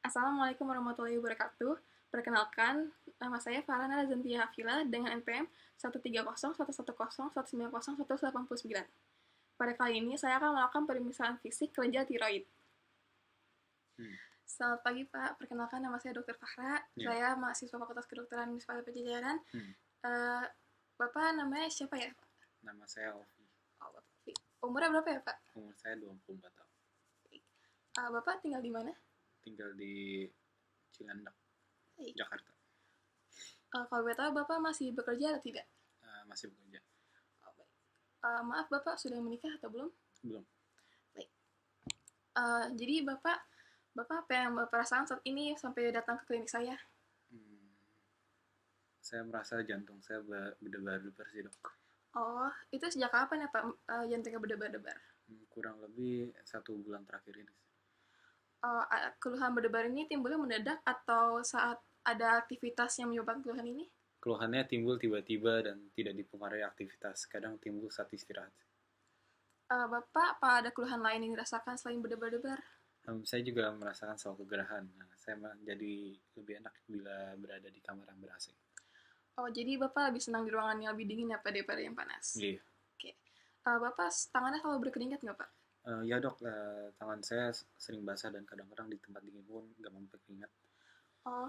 Assalamualaikum warahmatullahi wabarakatuh. Perkenalkan, nama saya Farhana Razantia Hafila dengan NPM 1301101190189. Pada kali ini saya akan melakukan pemeriksaan fisik kelenjar tiroid. Hmm. Selamat pagi Pak, perkenalkan nama saya Dr. Fahra. Ya. Saya mahasiswa Fakultas Kedokteran Universitas Pajajaran. Hmm. Bapak namanya siapa ya Pak? Nama saya Ovi. Oh, Bapak Ovi. Umurnya berapa ya Pak? Umur saya 24 tahun. Bapak tinggal di mana? Tinggal di Cilandak, Jakarta. Kalau boleh tahu Bapak masih bekerja atau tidak? Masih bekerja. Oh, baik. Maaf Bapak sudah menikah atau belum? Belum. Baik. Jadi Bapak apa yang Bapak rasakan saat ini sampai datang ke klinik saya? Saya merasa jantung saya berdebar-debar sih dok. Oh, itu sejak kapan ya Pak jantungnya berdebar-debar? Kurang lebih 1 bulan terakhir ini. Keluhan berdebar ini timbulnya mendadak atau saat ada aktivitas yang menyebabkan keluhan ini? Keluhannya timbul tiba-tiba dan tidak dipengaruhi aktivitas. Kadang timbul saat istirahat. Bapak apa ada keluhan lain yang dirasakan selain berdebar-debar? Saya juga merasakan soal kegerahan. Saya jadi lebih enak bila berada di kamar yang ber-AC. Oh, jadi Bapak lebih senang di ruangan yang lebih dingin ya Pak daripada yang panas? Iya. Oke. Bapak tangannya selalu berkeringat nggak Pak? Ya dok, tangan saya sering basah dan kadang-kadang di tempat dingin pun nggak mau berkeringat. Oh,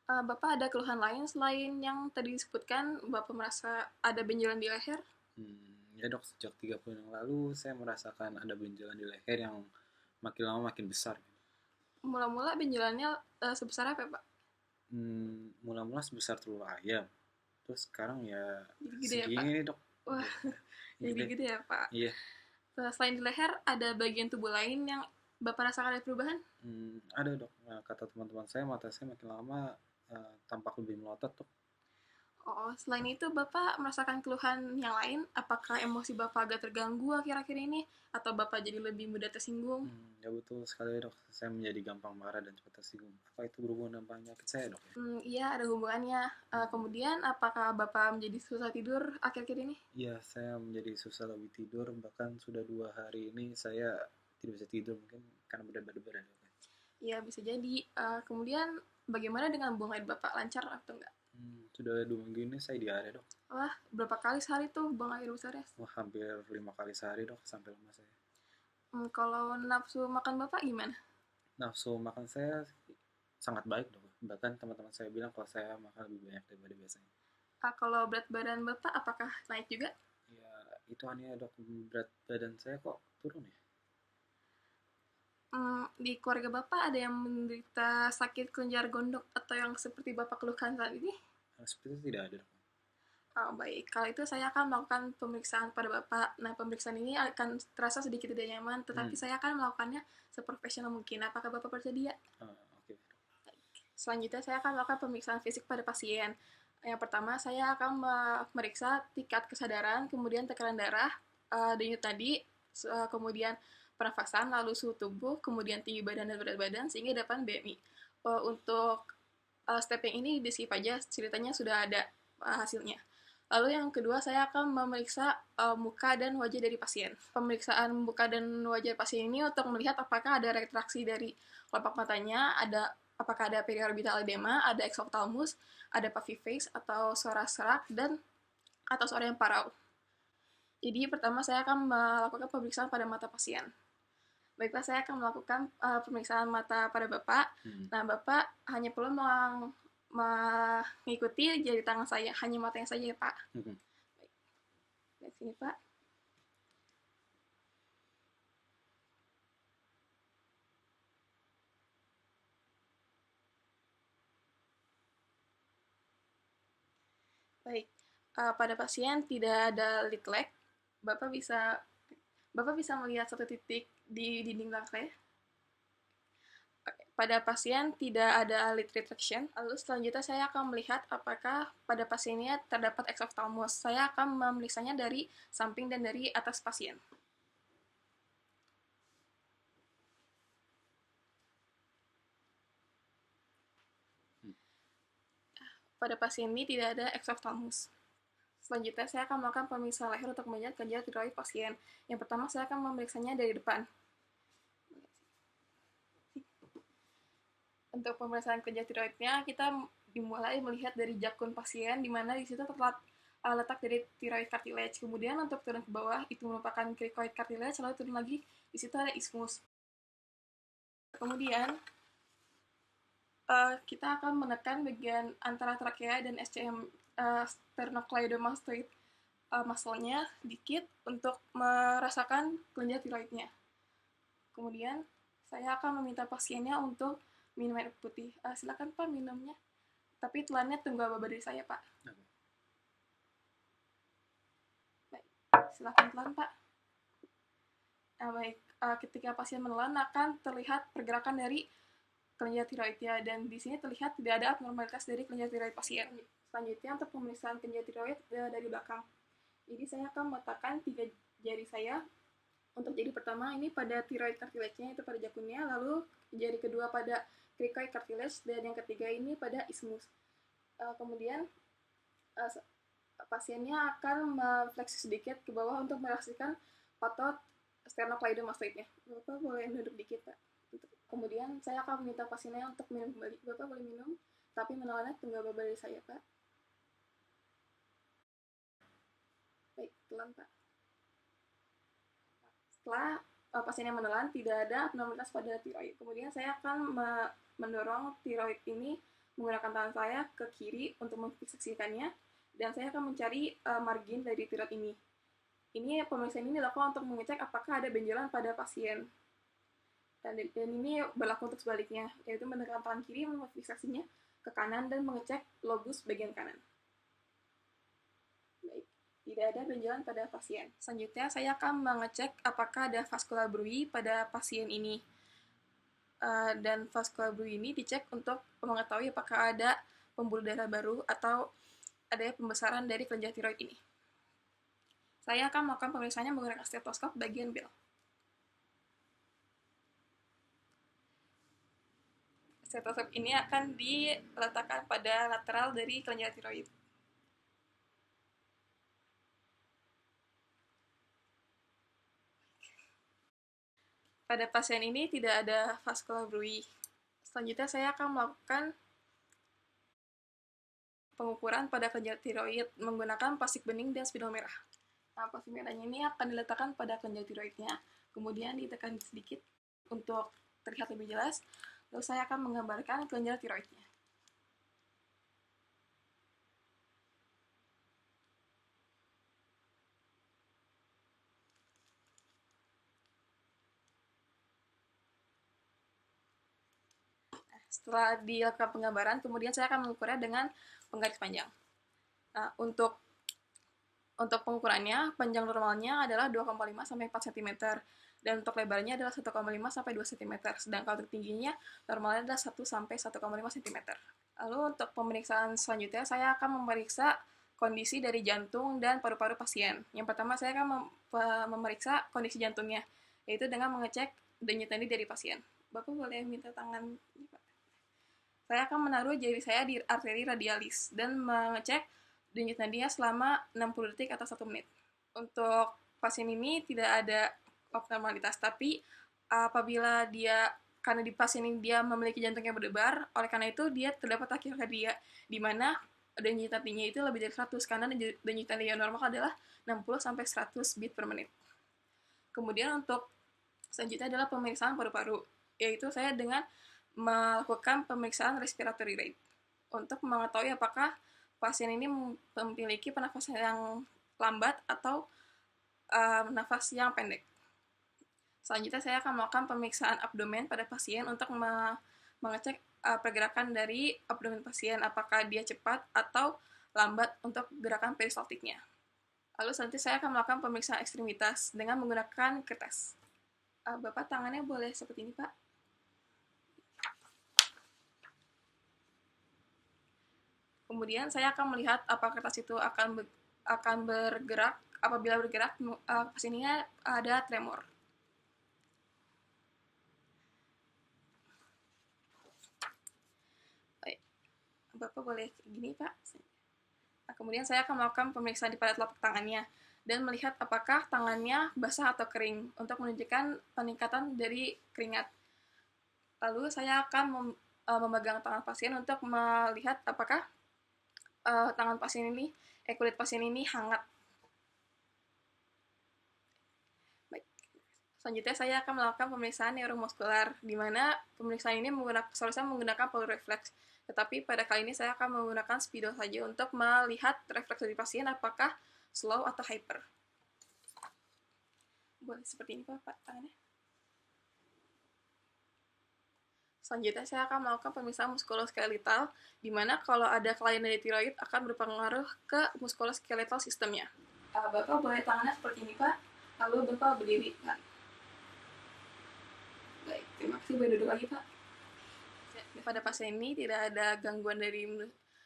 Bapak ada keluhan lain selain yang tadi disebutkan? Bapak merasa ada benjolan di leher? Ya dok, sejak 3 bulan yang lalu saya merasakan ada benjolan di leher yang makin lama makin besar. Mula-mula benjolannya sebesar apa Pak? Mula-mula sebesar telur ayam. Terus sekarang ya Jadi gede ya Pak? segini dok. Wah, jadi Gede. gede ya Pak. Iya. Selain di leher, ada bagian tubuh lain yang Bapak rasakan ada perubahan? Ada dok. Kata teman-teman saya mata saya makin lama tampak lebih melotot dok. Oh, selain itu Bapak merasakan keluhan yang lain? Apakah emosi Bapak agak terganggu akhir-akhir ini? Atau Bapak jadi lebih mudah tersinggung? Ya betul sekali dok. Saya menjadi gampang marah dan cepat tersinggung. Apa itu berhubungan dengan penyakit saya dok? Iya, ada hubungannya. Kemudian, apakah Bapak menjadi susah tidur akhir-akhir ini? Iya, saya menjadi susah lebih tidur. Bahkan sudah 2 hari ini saya tidak bisa tidur mungkin karena berdebar-debar ya dok. Iya, bisa jadi. Kemudian, bagaimana dengan buang air Bapak? Lancar atau enggak? Sudah 2 minggu ini saya diare dok. Wah, berapa kali sehari tuh buang air besarnya? Wah, hampir 5 kali sehari dok sampai lemas saya. Kalau nafsu makan Bapak gimana? Nafsu makan saya sangat baik dok. Bahkan teman-teman saya bilang kalau saya makan lebih banyak daripada biasanya. Kalau berat badan Bapak apakah naik juga? Ya, itu aneh dok. Berat badan saya kok turun ya? Di keluarga Bapak ada yang menderita sakit kelenjar gondok atau yang seperti Bapak keluhkan saat ini? Seperti itu tidak ada dok. Baik, kalau itu saya akan melakukan pemeriksaan pada Bapak. Nah, pemeriksaan ini akan terasa sedikit tidak nyaman, tetapi saya akan melakukannya seprofesional mungkin. Apakah Bapak bersedia? Oke. Selanjutnya, saya akan melakukan pemeriksaan fisik pada pasien. Yang pertama, saya akan memeriksa tingkat kesadaran, kemudian tekanan darah, denyut nadi, kemudian pernafasan, lalu suhu tubuh, kemudian tinggi badan dan berat badan, sehingga dapat BMI. Untuk step yang ini di skip aja, ceritanya sudah ada hasilnya. Lalu yang kedua, saya akan memeriksa muka dan wajah dari pasien. Pemeriksaan muka dan wajah pasien ini untuk melihat apakah ada retraksi dari kelopak matanya, apakah ada periorbital edema, ada exophthalmos, ada puffy face atau suara serak, dan atau suara yang parau. Jadi pertama saya akan melakukan pemeriksaan pada mata pasien. Baiklah, saya akan melakukan pemeriksaan mata pada Bapak. Nah, Bapak hanya perlu mengikuti jari tangan saya, hanya matanya saja ya Pak. Baik. Lihat sini Pak. Baik, pada pasien tidak ada lid lag. Bapak bisa melihat satu titik di dinding belakang saya. Pada pasien tidak ada lid retraction. Lalu selanjutnya saya akan melihat apakah pada pasiennya terdapat exophthalmos. Saya akan memeriksanya dari samping dan dari atas pasien. Pada pasien ini tidak ada exophthalmos. Selanjutnya saya akan melakukan pemeriksaan leher untuk melihat kelenjar tiroid pasien. Yang pertama saya akan memeriksanya dari depan. Untuk pemeriksaan kerja tiroidnya, kita dimulai melihat dari jakun pasien, di mana di situ terletak letak dari thyroid cartilage. Kemudian untuk turun ke bawah, itu merupakan cricoid cartilage, lalu turun lagi, di situ ada isthmus. Kemudian, kita akan menekan bagian antara trakea dan SCM, sternocleidomastoid muscle-nya dikit untuk merasakan kelenjar tiroidnya. Kemudian, saya akan meminta pasiennya untuk minum air putih. Silakan Pak minumnya. Tapi telannya tunggu aba dari saya, Pak. Baik, silakan telan, Pak. Baik, ketika pasien menelan akan terlihat pergerakan dari kelenjar tiroidnya, dan di sini terlihat tidak ada abnormalitas dari kelenjar tiroid pasien. Selanjutnya untuk pemeriksaan kelenjar tiroid dari belakang. Jadi saya akan meletakkan 3 jari saya. Untuk jari pertama ini pada thyroid cartilage-nya, itu pada jakunnya, lalu jari kedua pada cricoid cartilage, dan yang ketiga ini pada isthmus. Kemudian pasiennya akan fleksi sedikit ke bawah untuk merasakan otot sternocleidomastoidnya. Bapak boleh duduk dikit, Pak. Kemudian saya akan meminta pasiennya untuk minum kembali. Bapak boleh minum, tapi menelannya tunggu aba dari saya, Pak. Baik, telan, Pak. Setelah pasiennya menelan, tidak ada abnormalitas pada tiroid. Kemudian saya akan mendorong tiroid ini menggunakan tangan saya ke kiri untuk memfiksasikannya, dan saya akan mencari margin dari tiroid ini. Ini pemeriksaan ini dilakukan untuk mengecek apakah ada benjolan pada pasien. Dan ini berlaku untuk sebaliknya, yaitu menekan tangan kiri memfiksasinya ke kanan dan mengecek lobus bagian kanan. Baik, tidak ada benjolan pada pasien. Selanjutnya, saya akan mengecek apakah ada vascular bruit pada pasien ini. Dan vascular bruit ini dicek untuk mengetahui apakah ada pembuluh darah baru atau ada pembesaran dari kelenjar tiroid ini. Saya akan melakukan pemeriksaannya menggunakan stetoskop bagian bel. Stetoskop ini akan diletakkan pada lateral dari kelenjar tiroid. Pada pasien ini tidak ada vascular bruit. Selanjutnya saya akan melakukan pengukuran pada kelenjar tiroid menggunakan plastik bening dan spidol merah. Plastik merahnya ini akan diletakkan pada kelenjar tiroidnya, kemudian ditekan sedikit untuk terlihat lebih jelas, lalu saya akan menggambarkan kelenjar tiroidnya. Setelah dilakukan penggambaran, kemudian saya akan mengukurnya dengan penggaris panjang. Nah, untuk pengukurannya, panjang normalnya adalah 2,5 sampai 4 cm, dan untuk lebarnya adalah 1,5 sampai 2 cm, sedangkan untuk tingginya normalnya adalah 1 sampai 1,5 cm. Lalu untuk pemeriksaan selanjutnya, saya akan memeriksa kondisi dari jantung dan paru-paru pasien. Yang pertama, saya akan memeriksa kondisi jantungnya, yaitu dengan mengecek denyut nadi dari pasien. Bapak boleh minta tangan ini, Pak? Saya akan menaruh jari saya di arteri radialis dan mengecek denyut nadinya selama 60 detik atau 1 menit. Untuk pasien ini tidak ada abnormalitas, tapi apabila karena di pasien ini dia memiliki jantung yang berdebar, oleh karena itu dia terdapat takikardia, di mana denyut nadinya itu lebih dari 100, karena denyut nadi yang normal adalah 60-100 beat per menit. Kemudian untuk selanjutnya adalah pemeriksaan paru-paru, yaitu saya dengan melakukan pemeriksaan respiratory rate untuk mengetahui apakah pasien ini memiliki pernafasan yang lambat atau nafas yang pendek. Selanjutnya saya akan melakukan pemeriksaan abdomen pada pasien untuk mengecek pergerakan dari abdomen pasien, apakah dia cepat atau lambat untuk gerakan peristaltiknya. Lalu selanjutnya saya akan melakukan pemeriksaan ekstremitas dengan menggunakan kertas. Bapak tangannya boleh seperti ini, Pak. Kemudian saya akan melihat apakah kertas itu akan bergerak. Apabila bergerak, pasien ada tremor. Baik, Bapak boleh gini, Pak. Nah, kemudian saya akan melakukan pemeriksaan di pada telapak tangannya dan melihat apakah tangannya basah atau kering untuk menunjukkan peningkatan dari keringat. Lalu saya akan memegang tangan pasien untuk melihat apakah tangan pasien ini, kulit pasien ini hangat. Baik. Selanjutnya saya akan melakukan pemeriksaan neuromuskular, di mana pemeriksaan ini seharusnya menggunakan polyreflex. Tetapi pada kali ini saya akan menggunakan speedo saja untuk melihat refleks dari pasien apakah slow atau hyper. Boleh seperti ini Pak tangannya. Selanjutnya saya akan melakukan pemeriksaan muskuloskeletal, di mana kalau ada kelainan dari tiroid akan berpengaruh ke muskuloskeletal sistemnya. Bapak boleh tangannya seperti ini Pak, lalu Bapak berdiri. Nah. Baik, terima kasih. Boleh duduk lagi Pak. Pada pasien ini tidak ada gangguan dari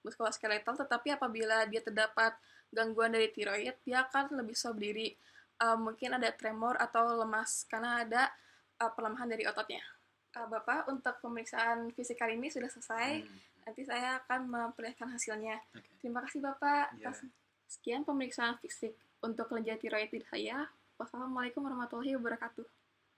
muskuloskeletal, tetapi apabila dia terdapat gangguan dari tiroid, dia akan lebih susah berdiri. Mungkin ada tremor atau lemas karena ada pelemahan dari ototnya. Bapak, untuk pemeriksaan fisik kali ini sudah selesai. Nanti saya akan memperlihatkan hasilnya. Terima kasih Bapak. Sekian pemeriksaan fisik untuk kelenjar tiroid saya. Wassalamualaikum warahmatullahi wabarakatuh.